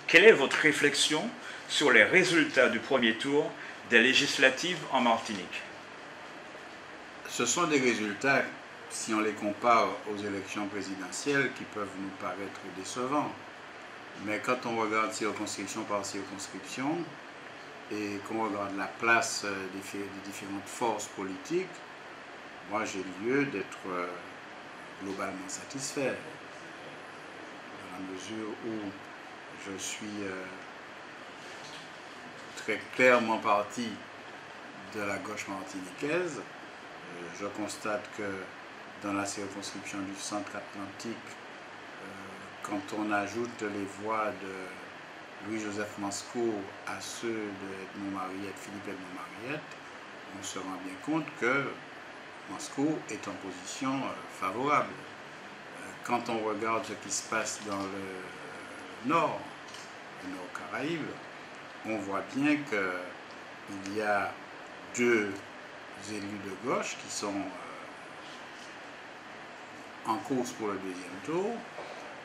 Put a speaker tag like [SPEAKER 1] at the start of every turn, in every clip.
[SPEAKER 1] Quelle est votre réflexion sur les résultats du premier tour des législatives en Martinique?
[SPEAKER 2] Ce sont des résultats, si on les compare aux élections présidentielles, qui peuvent nous paraître décevants. Mais quand on regarde circonscription par circonscription et qu'on regarde la place des différentes forces politiques, moi j'ai lieu d'être globalement satisfait, dans la mesure où je suis très clairement parti de la gauche martiniquaise. Je constate que dans la circonscription du centre atlantique, quand on ajoute les voix de Louis-Joseph Manscourt à ceux de Philippe Edmond-Mariette, on se rend bien compte que Manscourt est en position favorable. Quand on regarde ce qui se passe dans le nord Caraïbes, on voit bien qu'il y a deux élus de gauche qui sont en course pour le deuxième tour.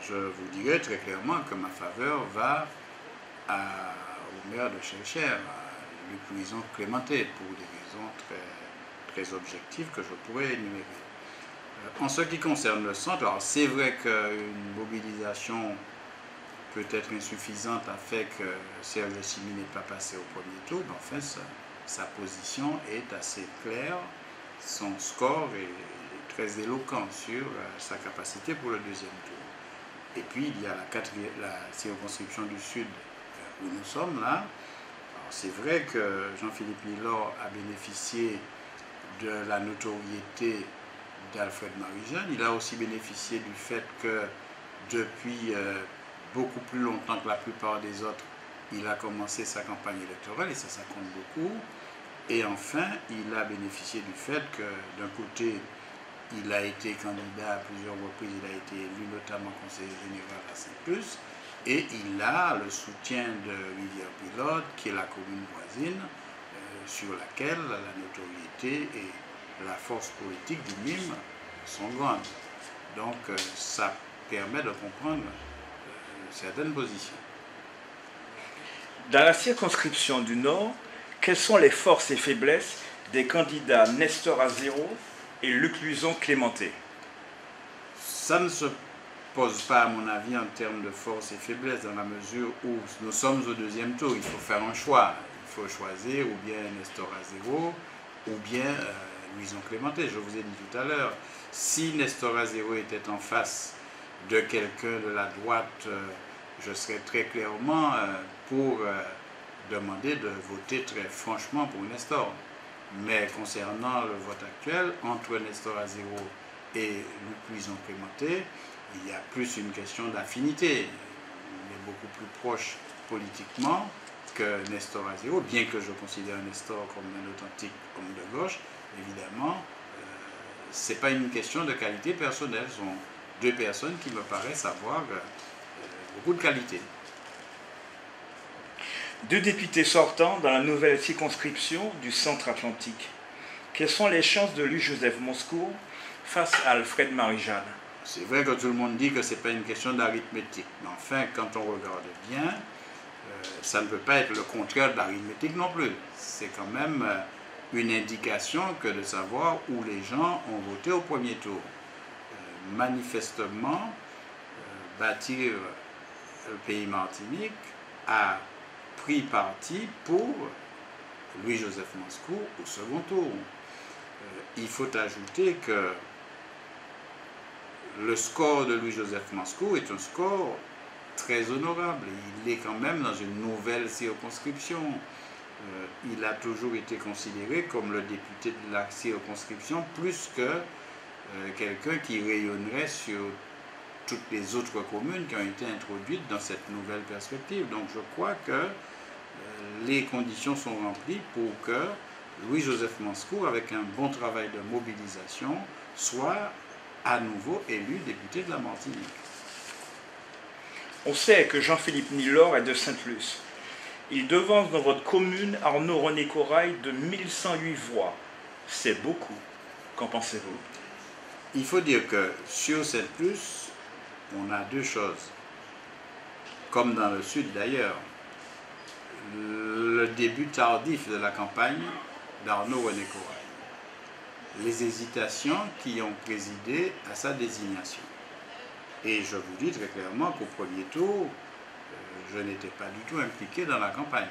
[SPEAKER 2] Je vous dirais très clairement que ma faveur va au maire de Cherchères, à Luc Clémenté, pour des raisons très objectives que je pourrais énumérer. En ce qui concerne le centre, alors c'est vrai qu'une mobilisation peut-être insuffisante a fait que Serge Letchimy n'est pas passé au premier tour, mais enfin sa position est assez claire, son score est très éloquent sur sa capacité pour le deuxième tour. Et puis il y a la circonscription du Sud où nous sommes là. C'est vrai que Jean-Philippe Nilor a bénéficié de la notoriété d'Alfred Marie-Jeanne. Il a aussi bénéficié du fait que depuis beaucoup plus longtemps que la plupart des autres, il a commencé sa campagne électorale et ça compte beaucoup. Et enfin, il a bénéficié du fait que d'un côté, il a été candidat à plusieurs reprises, il a été élu notamment conseiller général à Saint-Plus, et il a le soutien de Rivière-Pilote, qui est la commune voisine, sur laquelle la notoriété et la force politique du MIM sont grandes. Donc ça permet de comprendre certaines positions.
[SPEAKER 1] Dans la circonscription du Nord, quelles sont les forces et faiblesses des candidats Nestor Azero et Luc Clémenté?
[SPEAKER 2] Ça ne se pose pas, à mon avis, en termes de force et faiblesse, dans la mesure où nous sommes au deuxième tour. Il faut faire un choix. Il faut choisir ou bien Nestor Azero ou bien Louison Clémenté. Je vous ai dit tout à l'heure, si Nestor Azero était en face de quelqu'un de la droite, je serais très clairement pour demander de voter très franchement pour Nestor. Mais concernant le vote actuel, entre Nestor Azero et Luc Clémenté, il y a plus une question d'affinité. Il est beaucoup plus proche politiquement que Nestor Azero, bien que je considère Nestor comme un authentique homme de gauche. Évidemment, ce n'est pas une question de qualité personnelle. Ce sont deux personnes qui me paraissent avoir beaucoup de qualité.
[SPEAKER 1] Deux députés sortants dans la nouvelle circonscription du Centre Atlantique. Quelles sont les chances de Louis-Joseph Manscourt face à Alfred Marie-Jeanne?
[SPEAKER 2] C'est vrai que tout le monde dit que ce n'est pas une question d'arithmétique. Mais enfin, quand on regarde bien, ça ne peut pas être le contraire de l'arithmétique non plus. C'est quand même une indication que de savoir où les gens ont voté au premier tour. Manifestement, Bâtir le pays Martinique a pris parti pour Louis-Joseph Manscourt au second tour. Il faut ajouter que le score de Louis-Joseph Manscourt est un score très honorable. Il est quand même dans une nouvelle circonscription. Il a toujours été considéré comme le député de la circonscription plus que quelqu'un qui rayonnerait sur toutes les autres communes qui ont été introduites dans cette nouvelle perspective. Donc je crois que les conditions sont remplies pour que Louis-Joseph Manscourt, avec un bon travail de mobilisation, soit à nouveau élu député de la Martinique.
[SPEAKER 1] On sait que Jean-Philippe Nilor est de Sainte-Luce. Il devance dans votre commune Arnaud René Corail de 1108 voix. C'est beaucoup. Qu'en pensez-vous?
[SPEAKER 2] Il faut dire que sur Sainte-Luce, on a deux choses. comme dans le Sud d'ailleurs, le début tardif de la campagne d'Arnaud René Corail, les hésitations qui ont présidé à sa désignation. Et je vous dis très clairement qu'au premier tour, je n'étais pas du tout impliqué dans la campagne.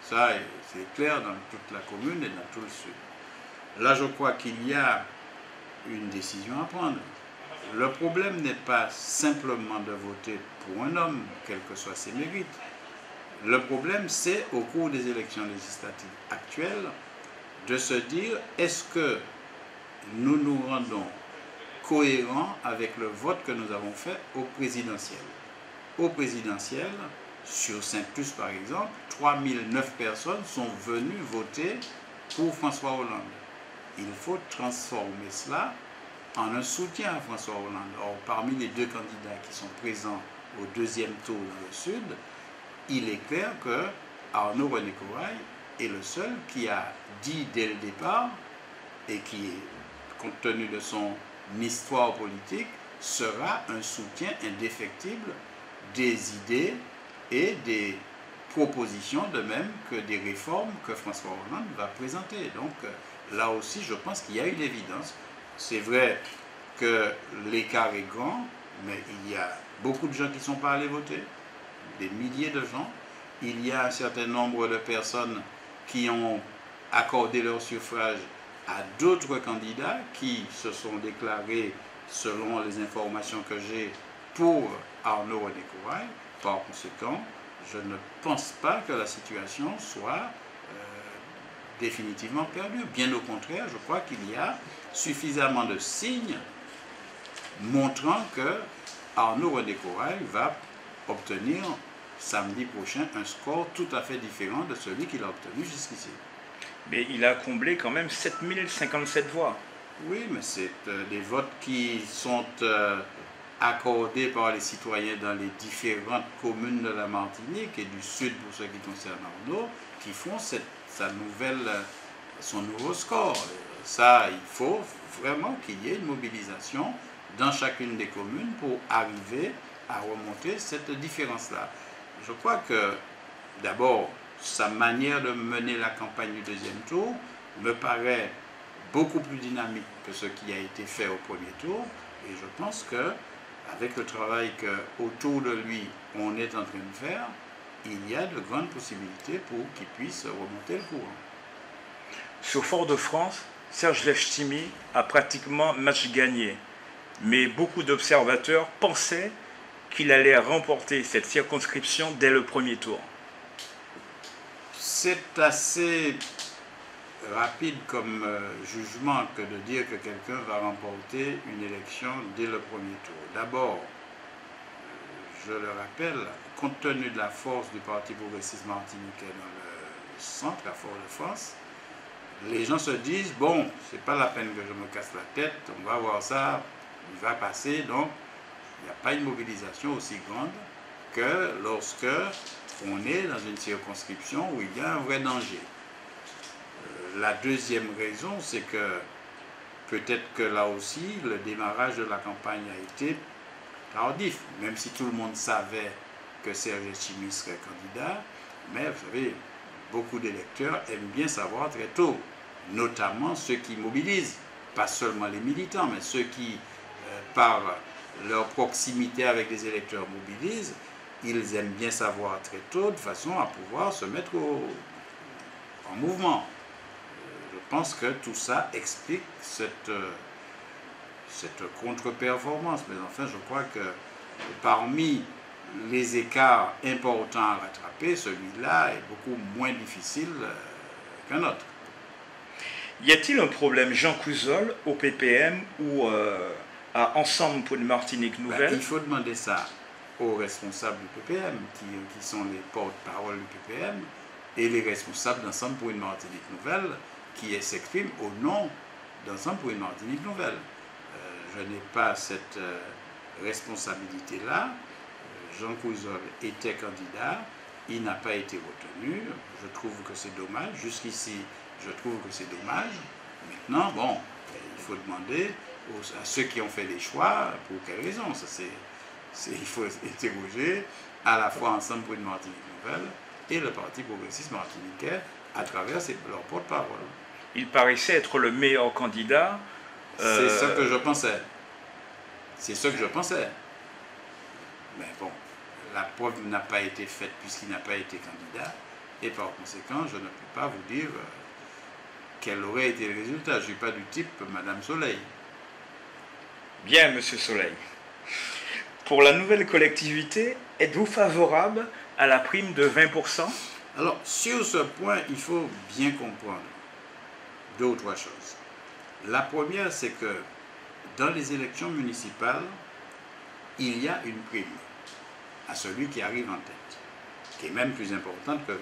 [SPEAKER 2] Ça, c'est clair dans toute la commune et dans tout le Sud. Là, je crois qu'il y a une décision à prendre. Le problème n'est pas simplement de voter pour un homme, quels que soient ses mérites. Le problème, c'est au cours des élections législatives actuelles, de se dire, est-ce que nous nous rendons cohérents avec le vote que nous avons fait au présidentiel. Au présidentiel, sur Saint-Plus par exemple, 3009 personnes sont venues voter pour François Hollande. Il faut transformer cela en un soutien à François Hollande. Or, parmi les deux candidats qui sont présents au deuxième tour dans le Sud, il est clair que Arnaud René Corail est le seul qui a dit dès le départ, et qui, compte tenu de son histoire politique, sera un soutien indéfectible des idées et des propositions, de même que des réformes que François Hollande va présenter. Donc là aussi, je pense qu'il y a une évidence. C'est vrai que l'écart est grand, mais il y a beaucoup de gens qui ne sont pas allés voter, des milliers de gens. Il y a un certain nombre de personnes qui ont accordé leur suffrage à d'autres candidats qui se sont déclarés, selon les informations que j'ai, pour Arnaud René Corail. Par conséquent, je ne pense pas que la situation soit définitivement perdue. Bien au contraire, je crois qu'il y a suffisamment de signes montrant que Arnaud René Corail va obtenir samedi prochain un score tout à fait différent de celui qu'il a obtenu jusqu'ici.
[SPEAKER 1] Mais il a comblé quand même 7057 voix.
[SPEAKER 2] Oui, mais c'est des votes qui sont accordés par les citoyens dans les différentes communes de la Martinique et du Sud pour ce qui concerne Arnaud, qui font son nouveau score. Ça, il faut vraiment qu'il y ait une mobilisation dans chacune des communes pour arriver à remonter cette différence-là. Je crois que, d'abord, sa manière de mener la campagne du deuxième tour me paraît beaucoup plus dynamique que ce qui a été fait au premier tour. Et je pense qu'avec le travail qu'autour de lui on est en train de faire, il y a de grandes possibilités pour qu'il puisse remonter le courant.
[SPEAKER 1] Sur Fort-de-France, Serge Letchimy a pratiquement match gagné. Mais beaucoup d'observateurs pensaient qu'il allait remporter cette circonscription dès le premier tour.
[SPEAKER 2] C'est assez rapide comme jugement que de dire que quelqu'un va remporter une élection dès le premier tour. D'abord, je le rappelle, compte tenu de la force du Parti progressiste martiniquais dans le centre, à Fort-de-France, les gens se disent, bon, c'est pas la peine que je me casse la tête, on va voir ça, il va passer, donc il n'y a pas une mobilisation aussi grande que lorsque on est dans une circonscription où il y a un vrai danger. La deuxième raison, c'est que peut-être que là aussi, le démarrage de la campagne a été tardif, même si tout le monde savait que Serge Letchimy serait candidat, mais vous savez, beaucoup d'électeurs aiment bien savoir très tôt, notamment ceux qui mobilisent, pas seulement les militants, mais ceux qui, par leur proximité avec les électeurs, mobilisent. Ils aiment bien savoir très tôt, de façon à pouvoir se mettre en mouvement. Je pense que tout ça explique cette contre-performance. Mais enfin, je crois que parmi les écarts importants à rattraper, celui-là est beaucoup moins difficile qu'un autre.
[SPEAKER 1] Y a-t-il un problème Jean Couzol au PPM ou à Ensemble pour une Martinique Nouvelle?
[SPEAKER 2] Il faut demander ça aux responsables du PPM, qui sont les porte-parole du PPM, et les responsables d'Ensemble pour une Martinique Nouvelle, qui s'expriment au nom d'Ensemble pour une Martinique Nouvelle. Je n'ai pas cette responsabilité-là. Jean Couzol était candidat, il n'a pas été retenu. Je trouve que c'est dommage. Jusqu'ici, je trouve que c'est dommage. Maintenant, bon, il faut demander à ceux qui ont fait les choix pour quelles raisons. Ça, Il faut interroger à la fois Ensemble pour une Martinique nouvelle et le Parti progressiste martiniquais à travers leur porte-parole.
[SPEAKER 1] Il paraissait être le meilleur candidat.
[SPEAKER 2] C'est ce que je pensais. C'est ce que je pensais. Mais bon, la preuve n'a pas été faite puisqu'il n'a pas été candidat. Et par conséquent, je ne peux pas vous dire quel aurait été le résultat. Je ne suis pas du type Madame Soleil.
[SPEAKER 1] Bien, Monsieur Soleil. Pour la nouvelle collectivité, êtes-vous favorable à la prime de 20%?
[SPEAKER 2] Alors, sur ce point, il faut bien comprendre deux ou trois choses. La première, c'est que dans les élections municipales, il y a une prime à celui qui arrive en tête, qui est même plus importante que 20%.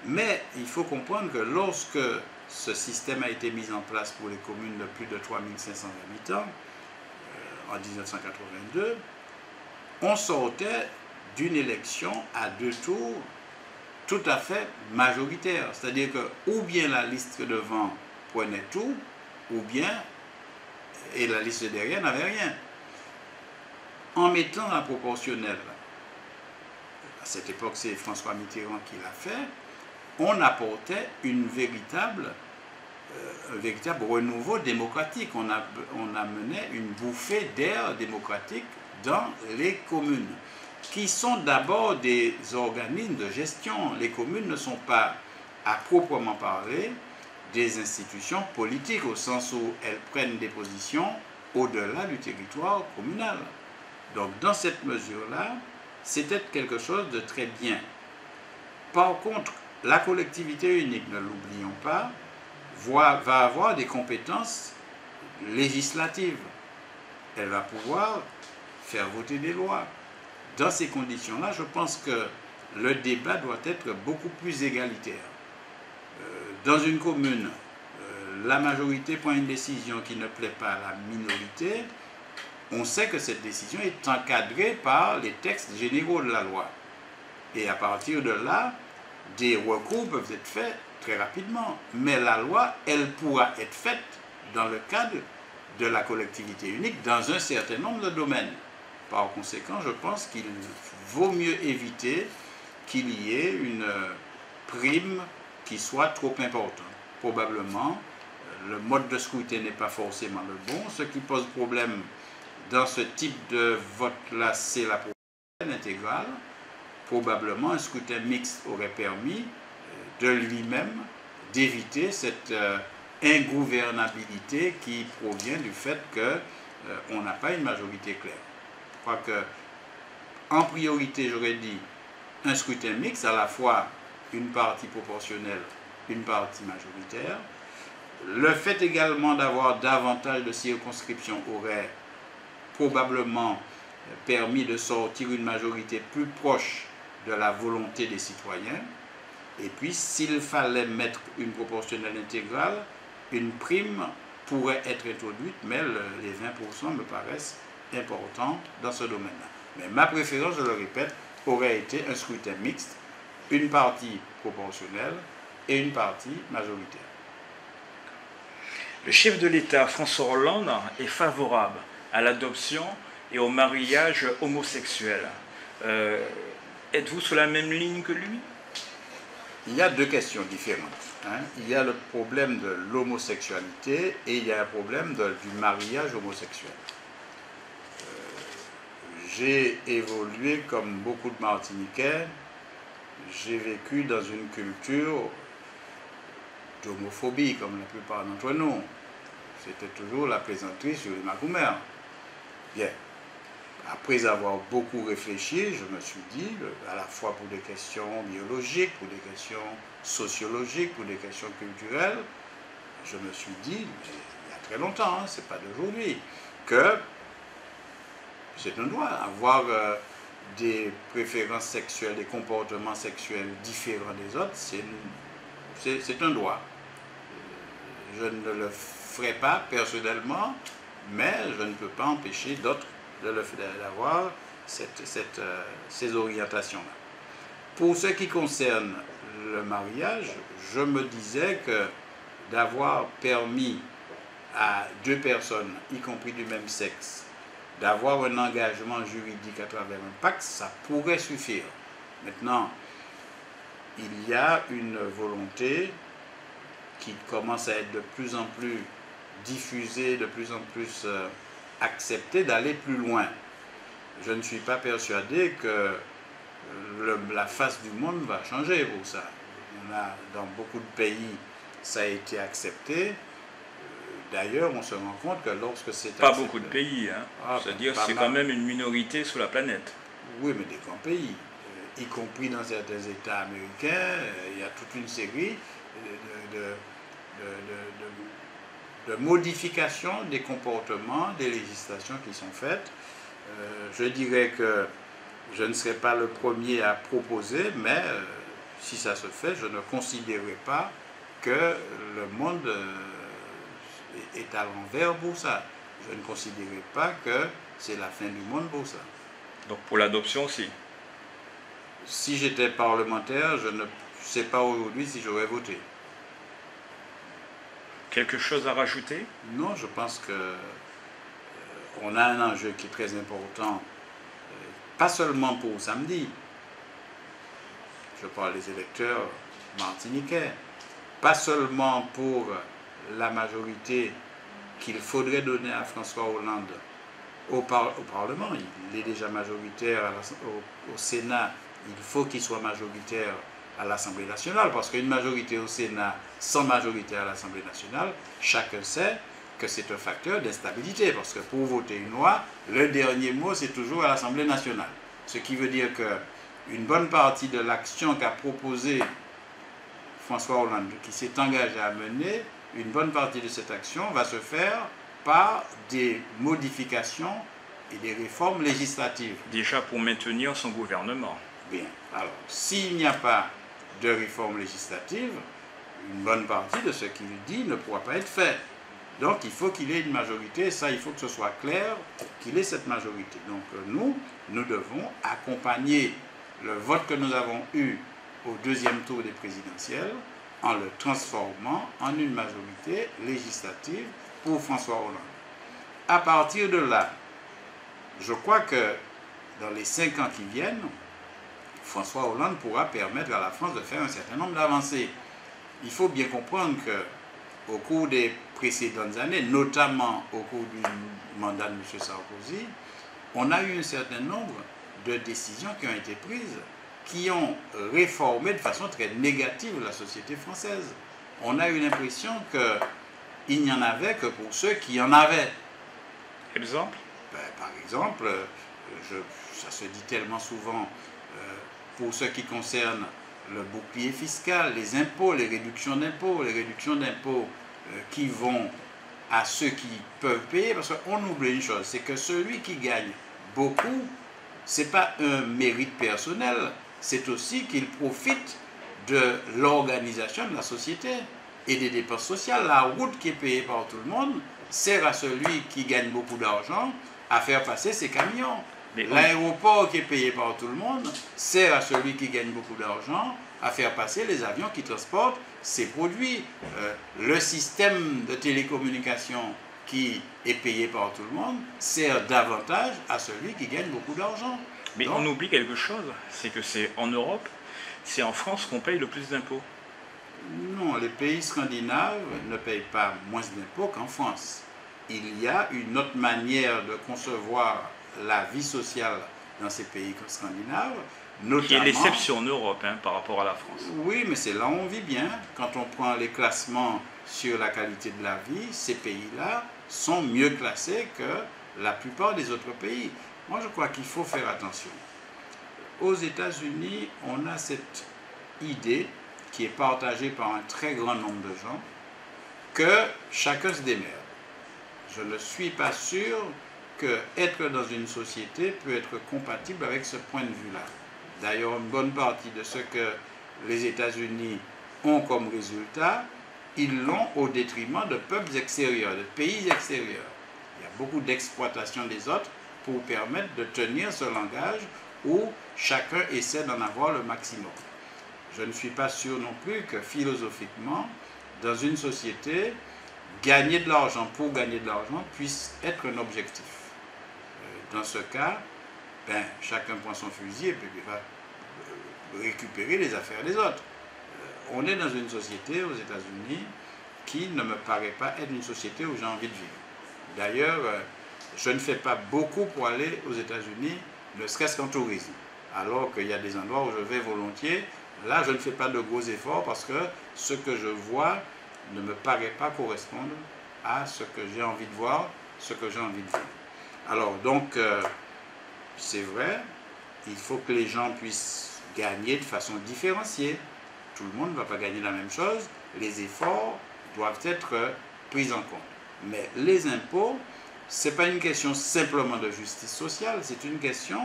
[SPEAKER 2] Mais il faut comprendre que lorsque ce système a été mis en place pour les communes de plus de 3500 habitants, en 1982, on sortait d'une élection à 2 tours tout à fait majoritaire. C'est-à-dire que ou bien la liste devant prenait tout, ou bien, et la liste derrière n'avait rien. En mettant la proportionnelle, à cette époque c'est François Mitterrand qui l'a fait, on apportait un véritable renouveau démocratique. On amenait une bouffée d'air démocratique dans les communes, qui sont d'abord des organismes de gestion. Les communes ne sont pas, à proprement parler, des institutions politiques, au sens où elles prennent des positions au-delà du territoire communal. Donc, dans cette mesure-là, c'était quelque chose de très bien. Par contre, la collectivité unique, ne l'oublions pas, va avoir des compétences législatives. Elle va pouvoir faire voter des lois. Dans ces conditions-là, je pense que le débat doit être beaucoup plus égalitaire. Dans une commune, la majorité prend une décision qui ne plaît pas à la minorité. On sait que cette décision est encadrée par les textes généraux de la loi. Et à partir de là, des recours peuvent être faits très rapidement. Mais la loi, elle pourra être faite dans le cadre de la collectivité unique dans un certain nombre de domaines. Par conséquent, je pense qu'il vaut mieux éviter qu'il y ait une prime qui soit trop importante. Probablement, le mode de scrutin n'est pas forcément le bon. Ce qui pose problème dans ce type de vote-là, c'est la proportionnelle intégrale. Probablement, un scrutin mixte aurait permis de lui-même d'éviter cette ingouvernabilité qui provient du fait qu'on n'a pas une majorité claire. Je crois que, en priorité, j'aurais dit un scrutin mixte, à la fois une partie proportionnelle, une partie majoritaire. Le fait également d'avoir davantage de circonscriptions aurait probablement permis de sortir une majorité plus proche de la volonté des citoyens. Et puis, s'il fallait mettre une proportionnelle intégrale, une prime pourrait être introduite, mais les 20% me paraissent importants dans ce domaine-là. Mais ma préférence, je le répète, aurait été un scrutin mixte, une partie proportionnelle et une partie majoritaire.
[SPEAKER 1] Le chef de l'État, François Hollande, est favorable à l'adoption et au mariage homosexuel. Êtes-vous sur la même ligne que lui?
[SPEAKER 2] Il y a deux questions différentes. Il y a le problème de l'homosexualité et il y a le problème du mariage homosexuel. J'ai évolué comme beaucoup de Martiniquais. J'ai vécu dans une culture d'homophobie, comme la plupart d'entre nous. C'était toujours la plaisanterie sur les macoumères. Bien. Après avoir beaucoup réfléchi, je me suis dit, à la fois pour des questions biologiques, pour des questions sociologiques, pour des questions culturelles, je me suis dit, il y a très longtemps, c'est pas d'aujourd'hui, que c'est un droit. Avoir des préférences sexuelles, des comportements sexuels différents des autres, c'est un droit. Je ne le ferai pas personnellement, mais je ne peux pas empêcher d'autres d'avoir ces orientations-là. Pour ce qui concerne le mariage, je me disais que d'avoir permis à deux personnes, y compris du même sexe, d'avoir un engagement juridique à travers un pacte, ça pourrait suffire. Maintenant, il y a une volonté qui commence à être de plus en plus diffusée, de plus en plus acceptée, d'aller plus loin. Je ne suis pas persuadé que la face du monde va changer pour ça. Dans beaucoup de pays, ça a été accepté. D'ailleurs, on se rend compte que lorsque c'est accepté...
[SPEAKER 1] Pas beaucoup de pays, hein. C'est-à-dire que c'est quand même une minorité sur la planète.
[SPEAKER 2] Oui, mais des grands pays, y compris dans certains États américains, il y a toute une série de modifications des comportements, des législations qui sont faites. Je dirais que je ne serai pas le premier à proposer, mais si ça se fait, je ne considérerai pas que le monde est à l'envers pour ça. Je ne considérerai pas que c'est la fin du monde pour ça.
[SPEAKER 1] Donc pour l'adoption aussi.
[SPEAKER 2] Si j'étais parlementaire, je ne sais pas aujourd'hui si j'aurais voté.
[SPEAKER 1] Quelque chose à rajouter?
[SPEAKER 2] Non, je pense que on a un enjeu qui est très important, pas seulement pour samedi. Je parle des électeurs martiniquais, pas seulement pour la majorité qu'il faudrait donner à François Hollande au Parlement. Il est déjà majoritaire au Sénat, il faut qu'il soit majoritaire à l'Assemblée nationale, parce qu'une majorité au Sénat sans majorité à l'Assemblée nationale, chacun sait que c'est un facteur d'instabilité, parce que pour voter une loi, le dernier mot c'est toujours à l'Assemblée nationale. Ce qui veut dire qu'une bonne partie de l'action qu'a proposée François Hollande, qui s'est engagé à mener, une bonne partie de cette action va se faire par des modifications et des réformes législatives.
[SPEAKER 1] Déjà pour maintenir son gouvernement.
[SPEAKER 2] Bien. Alors, s'il n'y a pas de réforme législative, une bonne partie de ce qu'il dit ne pourra pas être fait. Donc, il faut qu'il ait une majorité, et ça, il faut que ce soit clair qu'il ait cette majorité. Donc, nous devons accompagner le vote que nous avons eu au deuxième tour des présidentielles en le transformant en une majorité législative pour François Hollande. À partir de là, je crois que dans les 5 ans qui viennent, François Hollande pourra permettre à la France de faire un certain nombre d'avancées. Il faut bien comprendre qu'au cours des précédentes années, notamment au cours du mandat de M. Sarkozy, on a eu un certain nombre de décisions qui ont été prises, qui ont réformé de façon très négative la société française. On a eu l'impression qu'il n'y en avait que pour ceux qui en avaient.
[SPEAKER 1] Exemple?
[SPEAKER 2] Par exemple, ça se dit tellement souvent, pour ce qui concerne le bouclier fiscal, les impôts, les réductions d'impôts qui vont à ceux qui peuvent payer, parce qu'on oublie une chose, c'est que celui qui gagne beaucoup, ce n'est pas un mérite personnel, c'est aussi qu'il profite de l'organisation de la société et des dépenses sociales. La route qui est payée par tout le monde sert à celui qui gagne beaucoup d'argent à faire passer ses camions. L'aéroport qui est payé par tout le monde sert à celui qui gagne beaucoup d'argent à faire passer les avions qui transportent ses produits. Le système de télécommunication qui est payé par tout le monde sert davantage à celui qui gagne beaucoup d'argent.
[SPEAKER 1] Mais donc, on oublie quelque chose, c'est que c'est en Europe, c'est en France qu'on paye le plus d'impôts.
[SPEAKER 2] Non, les pays scandinaves ne payent pas moins d'impôts qu'en France. Il y a une autre manière de concevoir la vie sociale dans ces pays scandinaves, notamment...
[SPEAKER 1] Qui est l'exception en Europe par rapport à la France.
[SPEAKER 2] Oui, mais c'est là où on vit bien. Quand on prend les classements sur la qualité de la vie, ces pays-là sont mieux classés que la plupart des autres pays. Moi, je crois qu'il faut faire attention. Aux États-Unis, on a cette idée qui est partagée par un très grand nombre de gens, que chacun se démerde. Je ne suis pas sûr qu'être dans une société peut être compatible avec ce point de vue-là. D'ailleurs, une bonne partie de ce que les États-Unis ont comme résultat, ils l'ont au détriment de peuples extérieurs, de pays extérieurs. Il y a beaucoup d'exploitation des autres pour permettre de tenir ce langage où chacun essaie d'en avoir le maximum. Je ne suis pas sûr non plus que philosophiquement, dans une société, gagner de l'argent pour gagner de l'argent puisse être un objectif. Dans ce cas, ben, chacun prend son fusil et puis il va récupérer les affaires des autres. On est dans une société aux États-Unis qui ne me paraît pas être une société où j'ai envie de vivre. D'ailleurs, je ne fais pas beaucoup pour aller aux États-Unis, ne serait-ce qu'en tourisme. Alors qu'il y a des endroits où je vais volontiers. Là, je ne fais pas de gros efforts parce que ce que je vois ne me paraît pas correspondre à ce que j'ai envie de voir, ce que j'ai envie de vivre. Alors, donc, c'est vrai, il faut que les gens puissent gagner de façon différenciée. Tout le monde ne va pas gagner la même chose. Les efforts doivent être pris en compte. Mais les impôts, ce n'est pas une question simplement de justice sociale, c'est une question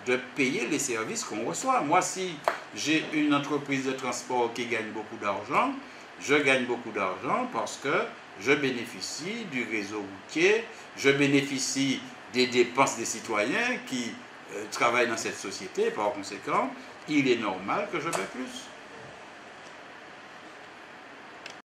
[SPEAKER 2] de payer les services qu'on reçoit. Moi, si j'ai une entreprise de transport qui gagne beaucoup d'argent, je gagne beaucoup d'argent parce que je bénéficie du réseau routier, je bénéficie des dépenses des citoyens qui travaillent dans cette société. Par conséquent, il est normal que je paie plus.